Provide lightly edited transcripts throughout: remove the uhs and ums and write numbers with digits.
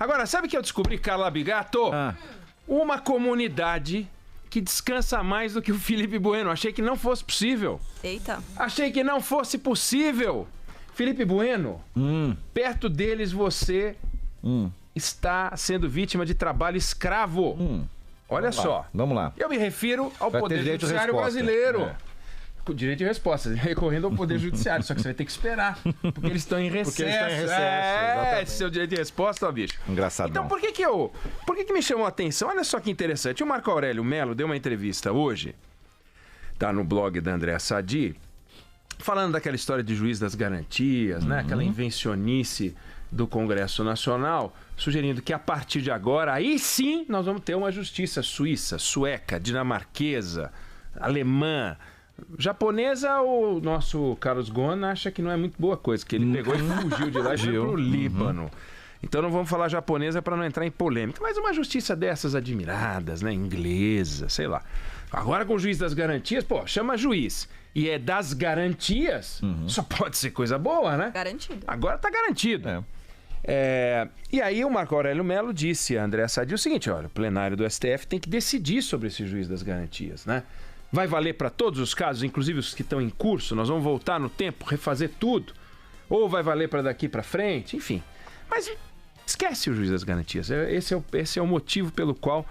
Agora, sabe o que eu descobri, Carla Bigato? Uma comunidade que descansa mais do que o Felipe Bueno. Achei que não fosse possível. Eita. Achei que não fosse possível. Felipe Bueno, perto deles você está sendo vítima de trabalho escravo. Olha só. Vamos lá. Eu me refiro ao Poder Judiciário brasileiro. Com direito de resposta, recorrendo ao Poder Judiciário, só que você vai ter que esperar, porque eles estão em recesso. Porque eles estão em recesso, esse é o direito de resposta, ó, bicho. Engraçado. Então, por que me chamou a atenção? Olha só que interessante. O Marco Aurélio Melo deu uma entrevista hoje, tá no blog da Andréa Sadi, falando daquela história de juiz das garantias, né? Aquela invencionice do Congresso Nacional, sugerindo que a partir de agora, aí sim, nós vamos ter uma justiça suíça, sueca, dinamarquesa, alemã, japonesa. O nosso Carlos Ghosn acha que não é muito boa coisa, que ele pegou e fugiu de lá e foi pro Líbano. Então não vamos falar japonesa para não entrar em polêmica, mas uma justiça dessas admiradas, né, inglesa, sei lá. Agora com o juiz das garantias, pô, chama juiz e é das garantias, só pode ser coisa boa, né? Garantido. Agora tá garantido. E aí o Marco Aurélio Melo disse a Andréa Sadi o seguinte, olha, o plenário do STF tem que decidir sobre esse juiz das garantias, né? Vai valer para todos os casos, inclusive os que estão em curso, nós vamos voltar no tempo, refazer tudo, ou vai valer para daqui para frente, enfim. Mas esquece o juiz das garantias, esse é o motivo pelo qual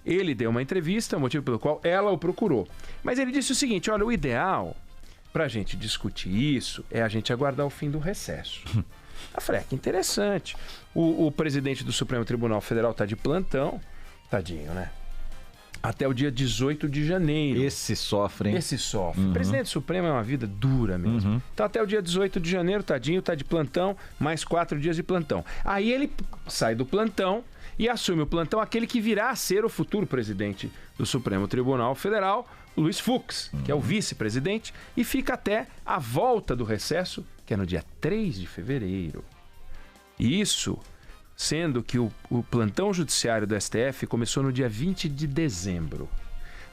ele deu uma entrevista, o motivo pelo qual ela o procurou. Mas ele disse o seguinte, olha, o ideal para a gente discutir isso é a gente aguardar o fim do recesso. Eu falei, que interessante. O presidente do Supremo Tribunal Federal está de plantão, tadinho, né? Até o dia 18 de janeiro. Esse sofre, hein? Esse sofre. O presidente Supremo é uma vida dura mesmo. Então até o dia 18 de janeiro, tadinho, tá de plantão, mais 4 dias de plantão. Aí ele sai do plantão e assume o plantão aquele que virá a ser o futuro presidente do Supremo Tribunal Federal, Luiz Fux, que é o vice-presidente, e fica até a volta do recesso, que é no dia 3 de fevereiro. Isso sendo que o plantão judiciário do STF começou no dia 20 de dezembro.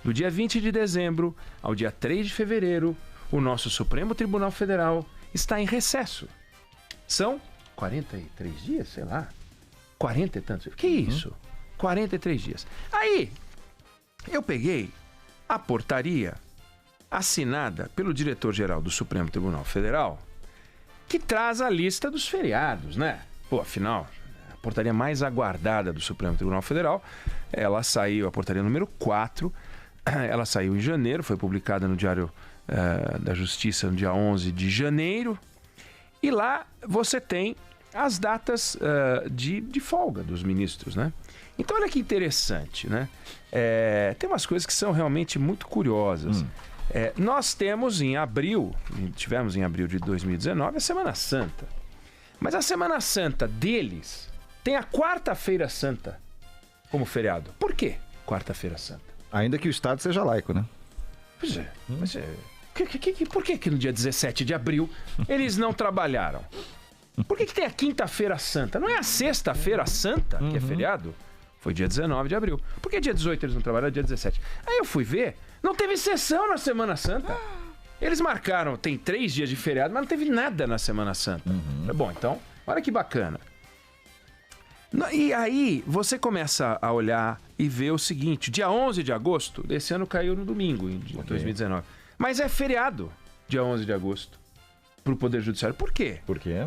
Do dia 20 de dezembro ao dia 3 de fevereiro, o nosso Supremo Tribunal Federal está em recesso. São 43 dias, sei lá. 40 e tantos. Que isso? 43 dias. Aí, eu peguei a portaria assinada pelo diretor-geral do Supremo Tribunal Federal, que traz a lista dos feriados, né? Pô, afinal, a portaria mais aguardada do Supremo Tribunal Federal, ela saiu, a portaria número 4, ela saiu em janeiro, foi publicada no Diário da Justiça no dia 11 de janeiro, e lá você tem as datas de folga dos ministros, né? Então olha que interessante, né? Tem umas coisas que são realmente muito curiosas. Nós temos tivemos em abril de 2019 a Semana Santa. Mas a Semana Santa deles tem a Quarta-feira Santa como feriado. Por quê Quarta-feira Santa? Ainda que o Estado seja laico, né? Pois é. Mas por que no dia 17 de abril eles não trabalharam? Por que tem a Quinta-feira Santa? Não é a Sexta-feira Santa que é feriado? Foi dia 19 de abril. Por que dia 18 eles não trabalharam? Dia 17. Aí eu fui ver, não teve sessão na Semana Santa. Eles marcaram, tem 3 dias de feriado, mas não teve nada na Semana Santa. Bom, então, olha que bacana. E aí, você começa a olhar e ver o seguinte, dia 11 de agosto, desse ano caiu no domingo, em 2019. Mas é feriado, dia 11 de agosto, pro Poder Judiciário. Por quê? Por quê?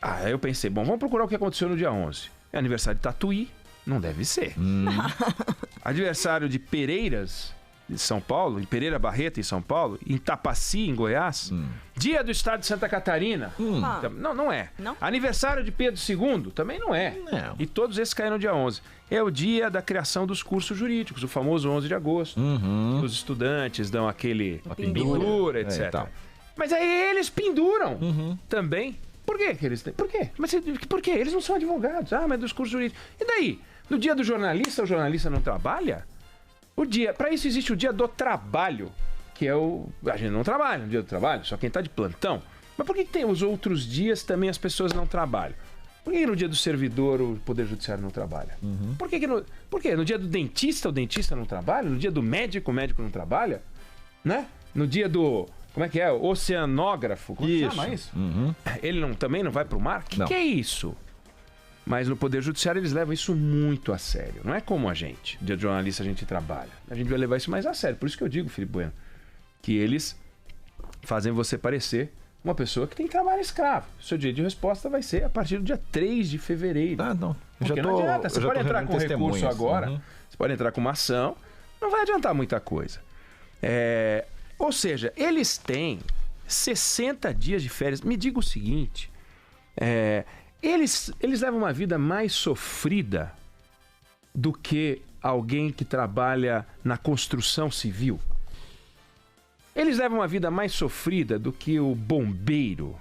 Aí eu pensei, bom, vamos procurar o que aconteceu no dia 11. É aniversário de Tatuí? Não deve ser. Aniversário de Pereiras, de São Paulo, em Pereira Barreto, em São Paulo, em Tapaci, em Goiás. Dia do Estado de Santa Catarina. Não é. Não? Aniversário de Pedro II, também não é. Não. E todos esses caíram no dia 11. É o dia da criação dos cursos jurídicos, o famoso 11 de agosto. Os estudantes dão aquele pendura, etc. Mas aí eles penduram também. Por quê que eles têm? Por quê? Mas por quê? Eles não são advogados. Mas dos cursos jurídicos. E daí? No dia do jornalista, o jornalista não trabalha? Para isso existe o dia do trabalho, que é a gente não trabalha no dia do trabalho, só quem está de plantão. Mas por que tem os outros dias também as pessoas não trabalham? Por que no dia do servidor o Poder Judiciário não trabalha? Por que no dia do dentista o dentista não trabalha? No dia do médico o médico não trabalha? Né? No dia do... Como é que é? O oceanógrafo. Como chama isso? Ele também não vai para o mar? Que é isso? Mas no Poder Judiciário eles levam isso muito a sério. Não é como a gente, de jornalista a gente trabalha. A gente vai levar isso mais a sério. Por isso que eu digo, Felipe Bueno, que eles fazem você parecer uma pessoa que tem trabalho escravo. O seu dia de resposta vai ser a partir do dia 3 de fevereiro. Ah, não. Porque não adianta. Você pode entrar com recurso agora, você pode entrar com uma ação, não vai adiantar muita coisa. Ou seja, eles têm 60 dias de férias. Me diga o seguinte... Eles levam uma vida mais sofrida do que alguém que trabalha na construção civil. Eles levam uma vida mais sofrida do que o bombeiro.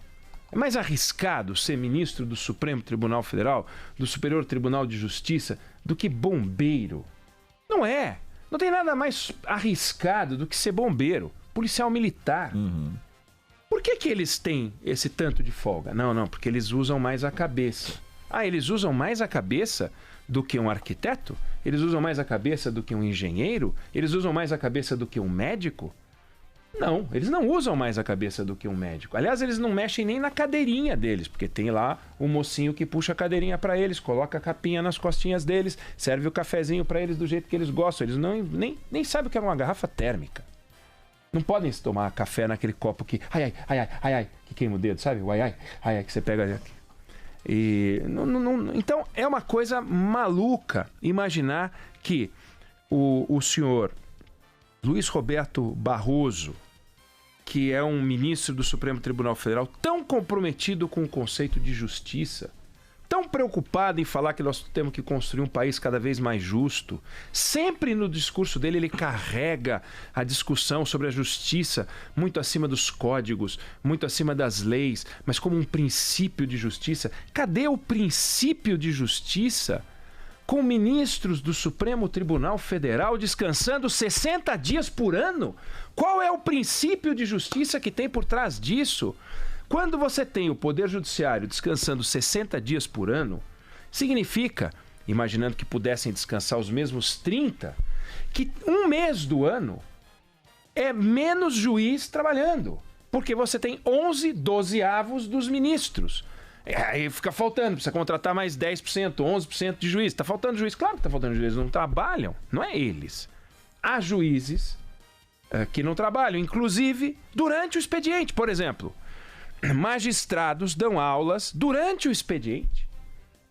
É mais arriscado ser ministro do Supremo Tribunal Federal, do Superior Tribunal de Justiça, do que bombeiro. Não é. Não tem nada mais arriscado do que ser bombeiro, policial militar. Uhum. Por que eles têm esse tanto de folga? Não, porque eles usam mais a cabeça. Ah, eles usam mais a cabeça do que um arquiteto? Eles usam mais a cabeça do que um engenheiro? Eles usam mais a cabeça do que um médico? Não, eles não usam mais a cabeça do que um médico. Aliás, eles não mexem nem na cadeirinha deles, porque tem lá um mocinho que puxa a cadeirinha para eles, coloca a capinha nas costinhas deles, serve o cafezinho para eles do jeito que eles gostam. Eles nem sabem o que é uma garrafa térmica. Não podem tomar café naquele copo que... Ai, que queima o dedo, sabe? O ai, que você pega... Então, é uma coisa maluca imaginar que o senhor Luiz Roberto Barroso, que é um ministro do Supremo Tribunal Federal, tão comprometido com o conceito de justiça, tão preocupado em falar que nós temos que construir um país cada vez mais justo, sempre no discurso dele ele carrega a discussão sobre a justiça muito acima dos códigos, muito acima das leis, mas como um princípio de justiça. Cadê o princípio de justiça com ministros do Supremo Tribunal Federal descansando 60 dias por ano? Qual é o princípio de justiça que tem por trás disso? Quando você tem o Poder Judiciário descansando 60 dias por ano, significa, imaginando que pudessem descansar os mesmos 30, que um mês do ano é menos juiz trabalhando. Porque você tem 11 dozeavos dos ministros. Aí fica faltando, precisa contratar mais 10%, 11% de juiz. Está faltando juiz? Claro que está faltando juiz, não trabalham. Não é eles. Há juízes que não trabalham, inclusive durante o expediente, por exemplo. Magistrados dão aulas durante o expediente.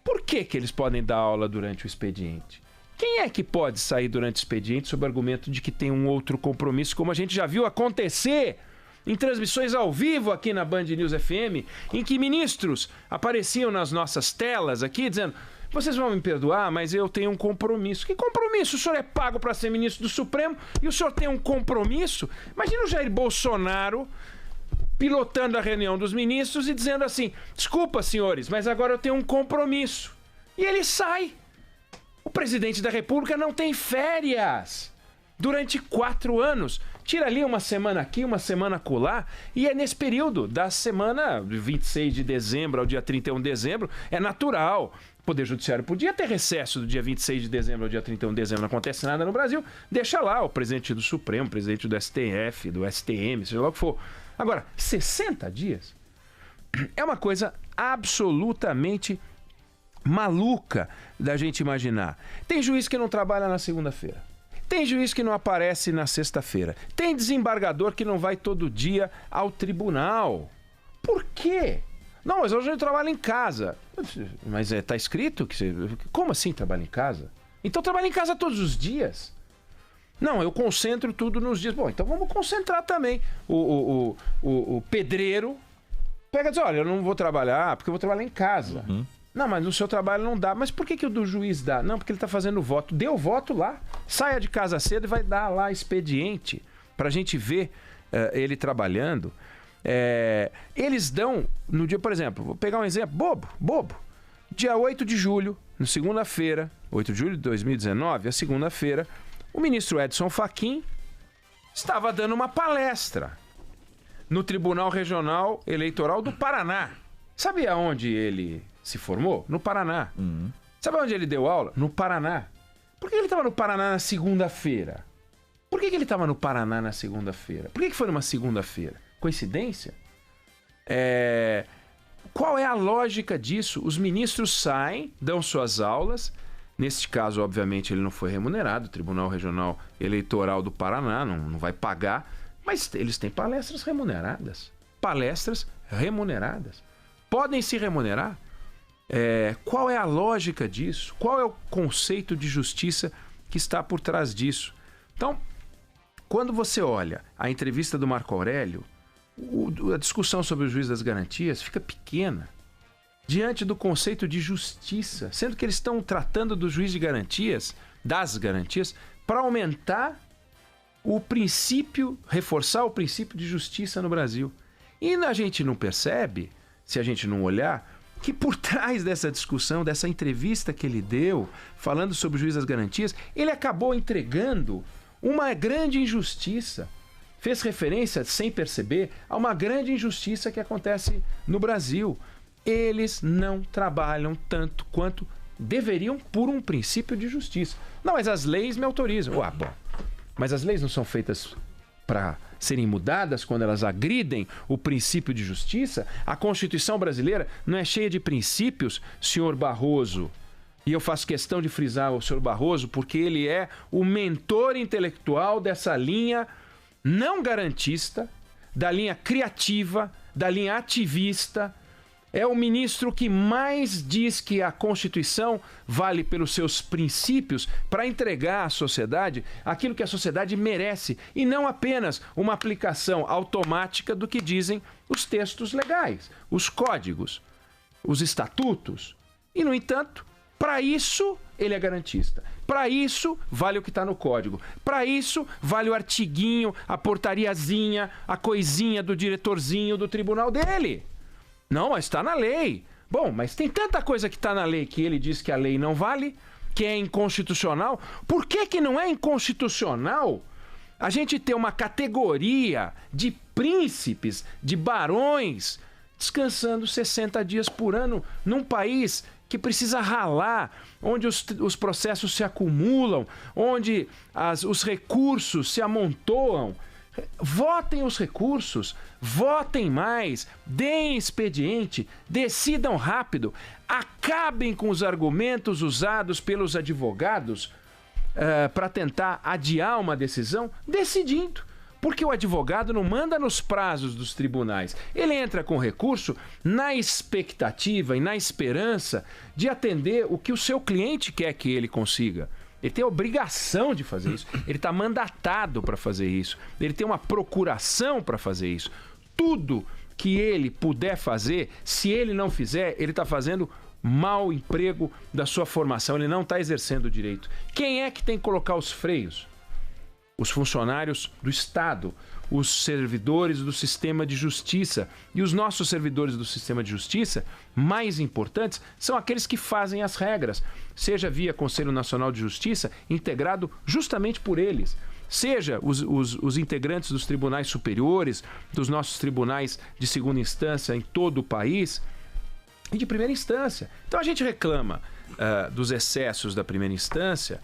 Por que eles podem dar aula durante o expediente? Quem é que pode sair durante o expediente sob o argumento de que tem um outro compromisso, como a gente já viu acontecer em transmissões ao vivo aqui na Band News FM, em que ministros apareciam nas nossas telas aqui dizendo: vocês vão me perdoar, mas eu tenho um compromisso. Que compromisso? O senhor é pago para ser ministro do Supremo e o senhor tem um compromisso? Imagina o Jair Bolsonaro pilotando a reunião dos ministros e dizendo assim: desculpa, senhores, mas agora eu tenho um compromisso. E ele sai. O presidente da República não tem férias durante 4 anos. Tira ali uma semana aqui, uma semana acolá, e é nesse período da semana de 26 de dezembro ao dia 31 de dezembro, é natural. O Poder Judiciário podia ter recesso do dia 26 de dezembro ao dia 31 de dezembro, não acontece nada no Brasil, deixa lá o presidente do Supremo, o presidente do STF, do STM, seja lá o que for. Agora, 60 dias é uma coisa absolutamente maluca da gente imaginar. Tem juiz que não trabalha na segunda-feira. Tem juiz que não aparece na sexta-feira. Tem desembargador que não vai todo dia ao tribunal. Por quê? Não, mas hoje eu trabalho em casa. Mas tá escrito que você... Como assim trabalha em casa? Então trabalha em casa todos os dias. Não, eu concentro tudo nos dias. Bom, então vamos concentrar também. O pedreiro pega e diz: olha, eu não vou trabalhar porque eu vou trabalhar em casa. Uhum. Não, mas no seu trabalho não dá. Mas por que o do juiz dá? Não, porque ele está fazendo voto. Dê o voto lá. Saia de casa cedo e vai dar lá expediente para a gente ver ele trabalhando. Eles dão no dia, por exemplo, vou pegar um exemplo bobo. Dia 8 de julho, na segunda-feira, 8 de julho de 2019, a segunda-feira, o ministro Edson Fachin estava dando uma palestra no Tribunal Regional Eleitoral do Paraná. Sabe aonde ele se formou? No Paraná. Uhum. Sabe onde ele deu aula? No Paraná. Por que ele estava no Paraná na segunda-feira? Por que ele estava no Paraná na segunda-feira? Por que foi numa segunda-feira? Coincidência? qual é a lógica disso? Os ministros saem, dão suas aulas. Neste caso, obviamente, ele não foi remunerado. O Tribunal Regional Eleitoral do Paraná não vai pagar. Mas eles têm palestras remuneradas. Palestras remuneradas. Podem se remunerar. Qual é a lógica disso? Qual é o conceito de justiça que está por trás disso? Então, quando você olha a entrevista do Marco Aurélio, a discussão sobre o juiz das garantias fica pequena diante do conceito de justiça, sendo que eles estão tratando do juiz de garantias, das garantias, para aumentar o princípio, reforçar o princípio de justiça no Brasil. E a gente não percebe, se a gente não olhar, que por trás dessa discussão, dessa entrevista que ele deu, falando sobre o juiz das garantias, ele acabou entregando uma grande injustiça. Fez referência, sem perceber, a uma grande injustiça que acontece no Brasil. Eles não trabalham tanto quanto deveriam por um princípio de justiça. Não, mas as leis me autorizam. Bom, mas as leis não são feitas para serem mudadas quando elas agridem o princípio de justiça? A Constituição brasileira não é cheia de princípios, senhor Barroso? E eu faço questão de frisar o senhor Barroso porque ele é o mentor intelectual dessa linha não garantista, da linha criativa, da linha ativista. É o ministro que mais diz que a Constituição vale pelos seus princípios para entregar à sociedade aquilo que a sociedade merece e não apenas uma aplicação automática do que dizem os textos legais, os códigos, os estatutos. E, no entanto, para isso ele é garantista. Para isso vale o que está no código. Para isso vale o artiguinho, a portariazinha, a coisinha do diretorzinho do tribunal dele. Não, mas está na lei. Bom, mas tem tanta coisa que está na lei que ele diz que a lei não vale, que é inconstitucional. Por que não é inconstitucional a gente ter uma categoria de príncipes, de barões, descansando 60 dias por ano num país que precisa ralar, onde os processos se acumulam, onde os recursos se amontoam? Votem os recursos, votem mais, deem expediente, decidam rápido, acabem com os argumentos usados pelos advogados para tentar adiar uma decisão, decidindo. Porque o advogado não manda nos prazos dos tribunais. Ele entra com recurso na expectativa e na esperança de atender o que o seu cliente quer que ele consiga. Ele tem a obrigação de fazer isso. Ele está mandatado para fazer isso. Ele tem uma procuração para fazer isso. Tudo que ele puder fazer, se ele não fizer, ele está fazendo mau emprego da sua formação. Ele não está exercendo o direito. Quem é que tem que colocar os freios? Os funcionários do Estado, os servidores do sistema de justiça. E os nossos servidores do sistema de justiça, mais importantes, são aqueles que fazem as regras, seja via Conselho Nacional de Justiça, integrado justamente por eles, seja os integrantes dos tribunais superiores, dos nossos tribunais de segunda instância em todo o país e de primeira instância. Então a gente reclama dos excessos da primeira instância,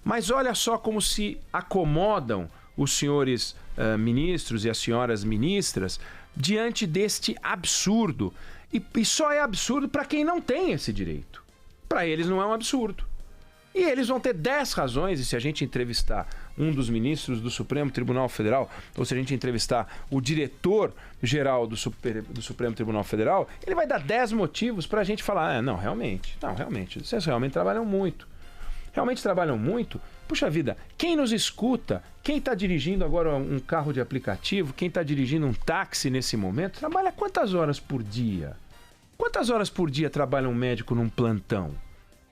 mas olha só como se acomodam os senhores ministros e as senhoras ministras diante deste absurdo. E só é absurdo para quem não tem esse direito. Para eles não é um absurdo. E eles vão ter 10 razões, e se a gente entrevistar um dos ministros do Supremo Tribunal Federal, ou se a gente entrevistar o diretor-geral do Supremo Tribunal Federal, ele vai dar 10 motivos para a gente falar, não, realmente, vocês realmente trabalham muito. Realmente trabalham muito. Puxa vida, quem nos escuta, quem está dirigindo agora um carro de aplicativo, quem está dirigindo um táxi nesse momento, trabalha quantas horas por dia? Quantas horas por dia trabalha um médico num plantão?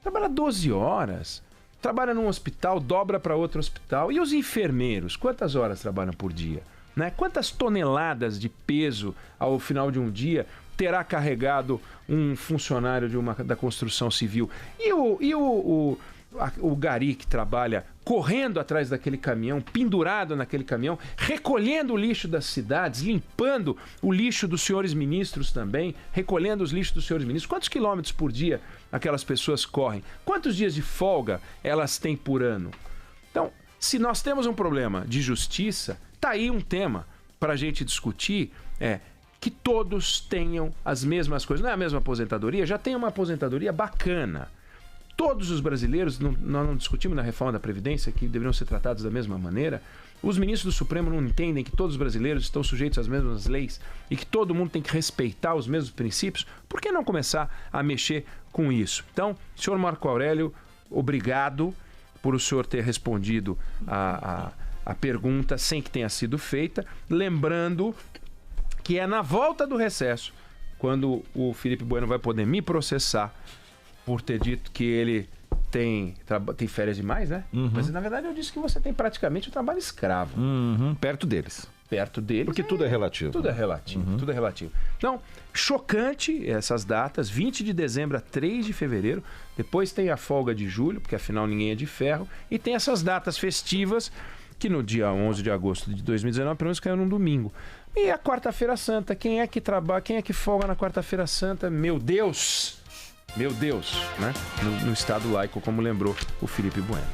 Trabalha 12 horas. Trabalha num hospital, dobra para outro hospital. E os enfermeiros, quantas horas trabalham por dia? Né? Quantas toneladas de peso ao final de um dia terá carregado um funcionário da construção civil? E o gari que trabalha correndo atrás daquele caminhão, pendurado naquele caminhão, recolhendo o lixo das cidades, limpando o lixo dos senhores ministros também, recolhendo os lixos dos senhores ministros. Quantos quilômetros por dia aquelas pessoas correm? Quantos dias de folga elas têm por ano? Então, se nós temos um problema de justiça, tá aí um tema para a gente discutir, que todos tenham as mesmas coisas. Não é a mesma aposentadoria? Já tem uma aposentadoria bacana. Todos os brasileiros, nós não discutimos na reforma da Previdência, que deveriam ser tratados da mesma maneira. Os ministros do Supremo não entendem que todos os brasileiros estão sujeitos às mesmas leis e que todo mundo tem que respeitar os mesmos princípios. Por que não começar a mexer com isso? Então, senhor Marco Aurélio, obrigado por o senhor ter respondido a pergunta sem que tenha sido feita. Lembrando que é na volta do recesso, quando o Felipe Bueno vai poder me processar por ter dito que ele tem férias demais, né? Mas na verdade eu disse que você tem praticamente um trabalho escravo. Perto deles. Perto deles. Porque tudo é relativo. Tudo é relativo, tudo é relativo. Então, chocante essas datas, 20 de dezembro a 3 de fevereiro, depois tem a folga de julho, porque afinal ninguém é de ferro, e tem essas datas festivas, que no dia 11 de agosto de 2019, pelo menos caiu num domingo. E a Quarta-feira Santa, quem é que trabalha, quem é que folga na Quarta-feira Santa? Meu Deus, né? No Estado laico, como lembrou o Felipe Bueno.